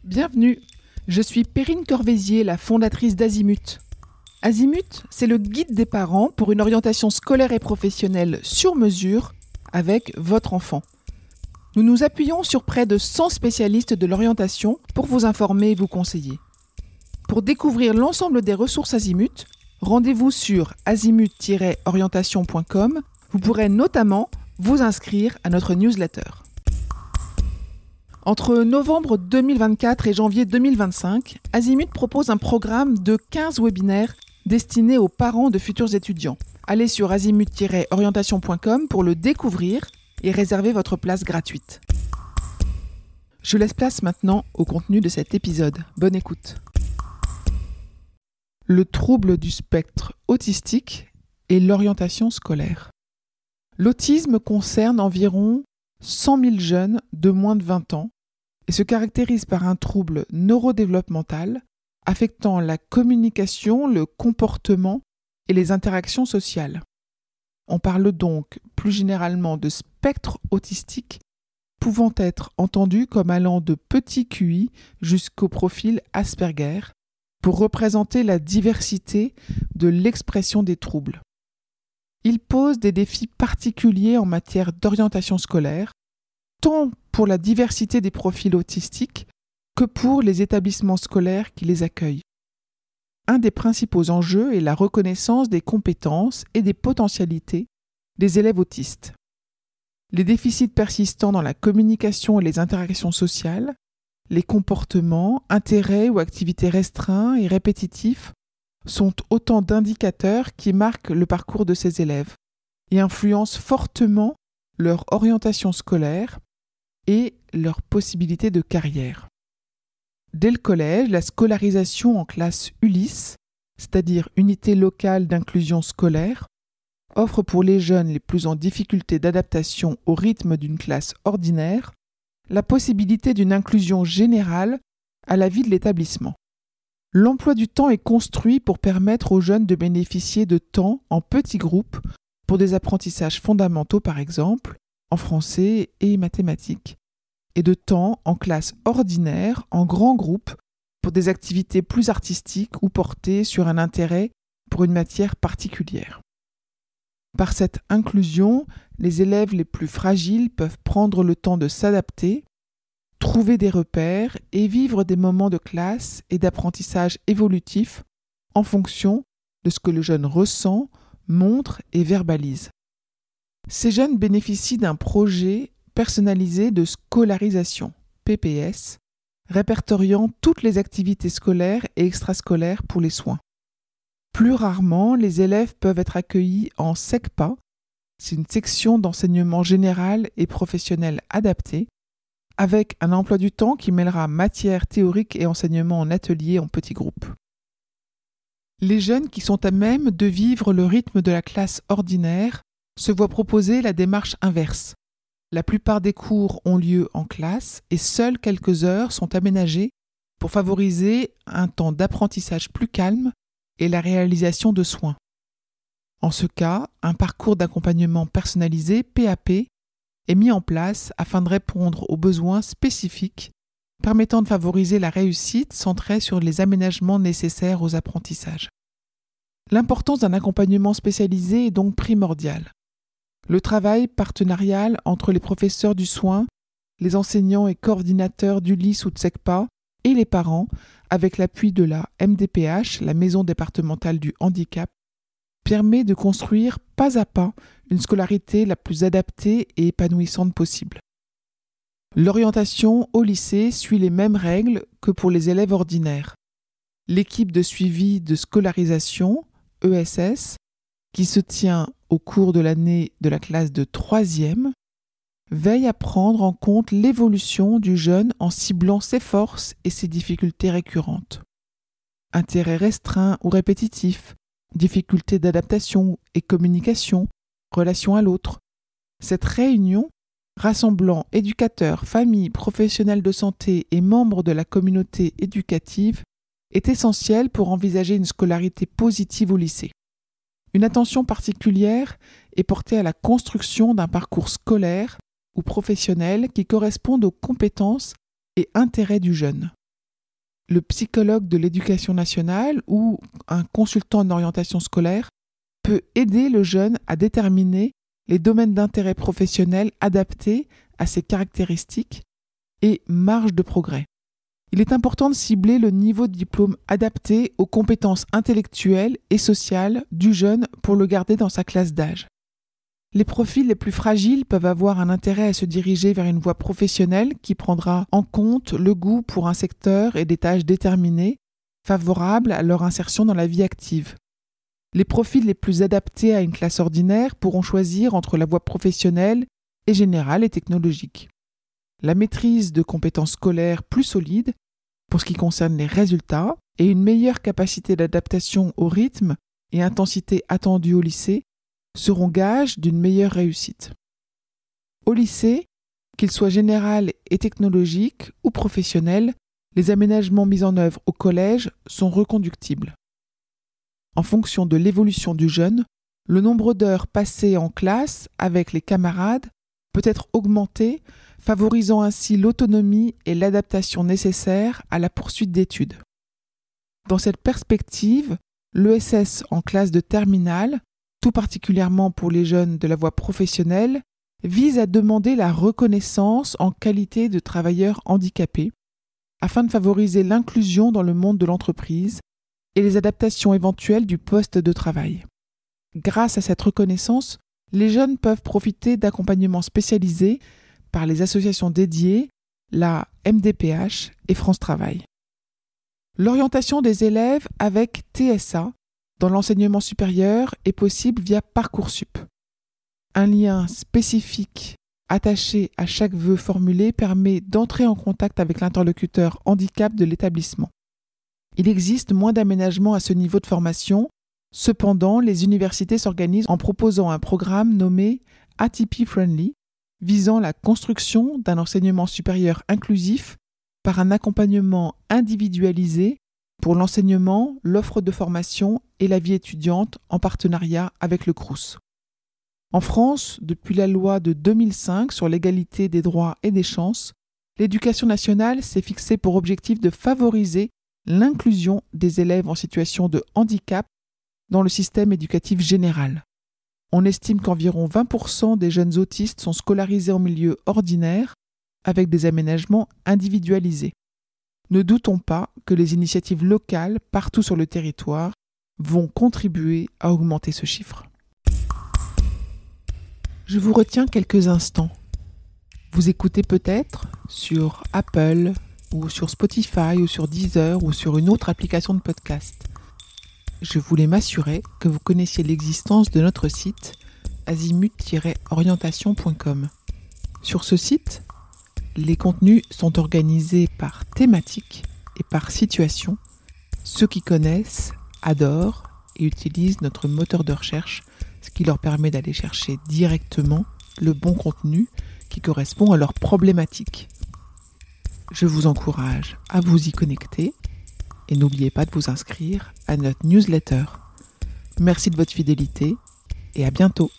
Bienvenue, je suis Perrine Corvézier, la fondatrice d'Azimut. Azimut, c'est le guide des parents pour une orientation scolaire et professionnelle sur mesure avec votre enfant. Nous nous appuyons sur près de 100 spécialistes de l'orientation pour vous informer et vous conseiller. Pour découvrir l'ensemble des ressources Azimut, rendez-vous sur azimut-orientation.com. Vous pourrez notamment vous inscrire à notre newsletter. Entre novembre 2024 et janvier 2025, Azimut propose un programme de 15 webinaires destinés aux parents de futurs étudiants. Allez sur azimut-orientation.com pour le découvrir et réserver votre place gratuite. Je laisse place maintenant au contenu de cet épisode. Bonne écoute. Le trouble du spectre autistique et l'orientation scolaire. L'autisme concerne environ 100 000 jeunes de moins de 20 ans et se caractérise par un trouble neurodéveloppemental affectant la communication, le comportement et les interactions sociales. On parle donc plus généralement de spectre autistique pouvant être entendu comme allant de petit QI jusqu'au profil Asperger pour représenter la diversité de l'expression des troubles. Il pose des défis particuliers en matière d'orientation scolaire, tant pour la diversité des profils autistiques que pour les établissements scolaires qui les accueillent. Un des principaux enjeux est la reconnaissance des compétences et des potentialités des élèves autistes. Les déficits persistants dans la communication et les interactions sociales, les comportements, intérêts ou activités restreints et répétitifs sont autant d'indicateurs qui marquent le parcours de ces élèves et influencent fortement leur orientation scolaire et leurs possibilités de carrière. Dès le collège, la scolarisation en classe ULIS, c'est-à-dire Unité locale d'inclusion scolaire, offre pour les jeunes les plus en difficulté d'adaptation au rythme d'une classe ordinaire la possibilité d'une inclusion générale à la vie de l'établissement. L'emploi du temps est construit pour permettre aux jeunes de bénéficier de temps en petits groupes pour des apprentissages fondamentaux par exemple, en français et mathématiques, et de temps en classe ordinaire, en grands groupes, pour des activités plus artistiques ou portées sur un intérêt pour une matière particulière. Par cette inclusion, les élèves les plus fragiles peuvent prendre le temps de s'adapter, trouver des repères et vivre des moments de classe et d'apprentissage évolutif en fonction de ce que le jeune ressent, montre et verbalise. Ces jeunes bénéficient d'un projet personnalisé de scolarisation, PPS, répertoriant toutes les activités scolaires et extrascolaires pour les soins. Plus rarement, les élèves peuvent être accueillis en SECPA, c'est une section d'enseignement général et professionnel adapté, avec un emploi du temps qui mêlera matière théorique et enseignement en atelier en petits groupes. Les jeunes qui sont à même de vivre le rythme de la classe ordinaire se voient proposer la démarche inverse. La plupart des cours ont lieu en classe et seules quelques heures sont aménagées pour favoriser un temps d'apprentissage plus calme et la réalisation de soins. En ce cas, un parcours d'accompagnement personnalisé, PAP, est mis en place afin de répondre aux besoins spécifiques permettant de favoriser la réussite centrée sur les aménagements nécessaires aux apprentissages. L'importance d'un accompagnement spécialisé est donc primordiale. Le travail partenarial entre les professeurs du soin, les enseignants et coordinateurs d'ULIS ou de SECPA et les parents, avec l'appui de la MDPH, la Maison départementale du handicap, permet de construire pas à pas une scolarité la plus adaptée et épanouissante possible. L'orientation au lycée suit les mêmes règles que pour les élèves ordinaires. L'équipe de suivi de scolarisation, ESS, qui se tient au cours de l'année de la classe de 3e, veille à prendre en compte l'évolution du jeune en ciblant ses forces et ses difficultés récurrentes. Intérêts restreints ou répétitifs, difficultés d'adaptation et communication, relation à l'autre. Cette réunion, rassemblant éducateurs, familles, professionnels de santé et membres de la communauté éducative, est essentielle pour envisager une scolarité positive au lycée. Une attention particulière est portée à la construction d'un parcours scolaire ou professionnel qui corresponde aux compétences et intérêts du jeune. le psychologue de l'éducation nationale ou un consultant en orientation scolaire peut aider le jeune à déterminer les domaines d'intérêt professionnel adaptés à ses caractéristiques et marge de progrès. Il est important de cibler le niveau de diplôme adapté aux compétences intellectuelles et sociales du jeune pour le garder dans sa classe d'âge. Les profils les plus fragiles peuvent avoir un intérêt à se diriger vers une voie professionnelle qui prendra en compte le goût pour un secteur et des tâches déterminées, favorables à leur insertion dans la vie active. Les profils les plus adaptés à une classe ordinaire pourront choisir entre la voie professionnelle et générale et technologique. La maîtrise de compétences scolaires plus solides pour ce qui concerne les résultats et une meilleure capacité d'adaptation au rythme et intensité attendue au lycée seront gages d'une meilleure réussite. Au lycée, qu'il soit général et technologique ou professionnel, les aménagements mis en œuvre au collège sont reconductibles. En fonction de l'évolution du jeune, le nombre d'heures passées en classe avec les camarades peut être augmenté, favorisant ainsi l'autonomie et l'adaptation nécessaires à la poursuite d'études. Dans cette perspective, l'ESS en classe de terminale, tout particulièrement pour les jeunes de la voie professionnelle, vise à demander la reconnaissance en qualité de travailleurs handicapés, afin de favoriser l'inclusion dans le monde de l'entreprise et les adaptations éventuelles du poste de travail. Grâce à cette reconnaissance, les jeunes peuvent profiter d'accompagnements spécialisés par les associations dédiées, la MDPH et France Travail. L'orientation des élèves avec TSA dans l'enseignement supérieur est possible via Parcoursup. Un lien spécifique attaché à chaque vœu formulé permet d'entrer en contact avec l'interlocuteur handicap de l'établissement. Il existe moins d'aménagements à ce niveau de formation. Cependant, les universités s'organisent en proposant un programme nommé ATP Friendly, visant la construction d'un enseignement supérieur inclusif par un accompagnement individualisé pour l'enseignement, l'offre de formation et la vie étudiante en partenariat avec le Crous. En France, depuis la loi de 2005 sur l'égalité des droits et des chances, l'éducation nationale s'est fixée pour objectif de favoriser l'inclusion des élèves en situation de handicap dans le système éducatif général. On estime qu'environ 20% des jeunes autistes sont scolarisés en milieu ordinaire avec des aménagements individualisés. Ne doutons pas que les initiatives locales partout sur le territoire vont contribuer à augmenter ce chiffre. Je vous retiens quelques instants. Vous écoutez peut-être sur Apple ou sur Spotify ou sur Deezer ou sur une autre application de podcast. Je voulais m'assurer que vous connaissiez l'existence de notre site azimut-orientation.com. Sur ce site, les contenus sont organisés par thématique et par situation. Ceux qui connaissent adorent et utilisent notre moteur de recherche, ce qui leur permet d'aller chercher directement le bon contenu qui correspond à leur problématique. Je vous encourage à vous y connecter et n'oubliez pas de vous inscrire à notre newsletter. Merci de votre fidélité et à bientôt.